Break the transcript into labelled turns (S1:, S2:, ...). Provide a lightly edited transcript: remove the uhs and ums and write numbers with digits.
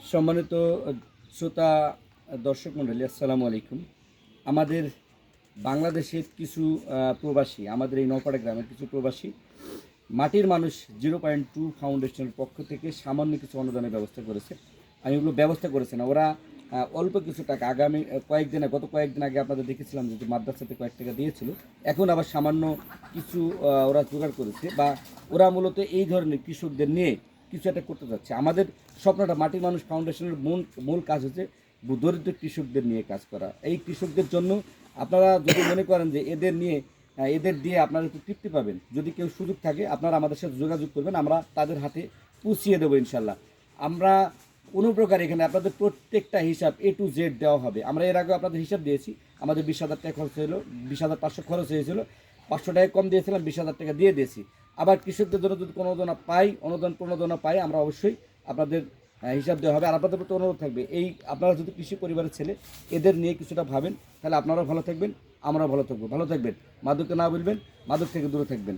S1: সম্মানিত শ্রোতা দর্শক মণ্ডলী, আসসালামু আলাইকুম। আমাদের বাংলাদেশের কিছু প্রবাসী, আমাদের এই নওপাড়া গ্রামের কিছু প্রবাসী মাটির মানুষ 0.2 ফাউন্ডেশনের পক্ষ থেকে সামান্য কিছু অনুদানের ব্যবস্থা করেছে। আমি ওগুলো ব্যবস্থা করেছি না, ওরা অল্প কিছু টাকা আগামী গত কয়েকদিন আগে আপনাদের দেখেছিলাম যে মাদ্রাসাতে কয়েক টাকা দিয়েছিল। এখন আবার সামান্য কিছু ওরা জোগাড় করেছে, বা ওরা মূলত এই ধরনের কৃষকদের নিয়ে কিছু একটা করতে যাচ্ছে। আমাদের স্বপ্নটা মাটির মানুষ ফাউন্ডেশনের মূল কাজ হচ্ছে দরিদ্র কৃষকদের নিয়ে কাজ করা। এই কৃষকদের জন্য আপনারা যদি মনে করেন যে এদের দিয়ে আপনারা একটু তৃপ্তি পাবেন, যদি কেউ সুযোগ থাকে আপনারা আমাদের সাথে যোগাযোগ করবেন, আমরা তাদের হাতে পুষিয়ে দেবো ইনশাল্লাহ। আমরা কোনো প্রকার এখানে আপনাদের প্রত্যেকটা হিসাব A to Z দেওয়া হবে। আমরা এর আগে আপনাদের হিসাব দিয়েছি, আমাদের 20,000 টাকা খরচ হলো, 20,500 খরচ হয়েছিল, 500 টাকা কম দিয়েছিলাম, 20,000 টাকা দিয়ে দিয়েছি। আবার কৃষকদের জন্য যদি কোনো প্রণোদনা পাই আমরা অবশ্যই আপনাদের হিসাব দেওয়া হবে। আর আপনাদের প্রতি অনুরোধ থাকবে, এই আপনারা যদি কৃষি পরিবারের ছেলে, এদের নিয়ে কিছুটা ভাবেন, তাহলে আপনারাও ভালো থাকবেন, আমরাও ভালো থাকবো। ভালো থাকবেন, মাদককে না বলবেন, মাদক থেকে দূরে থাকবেন।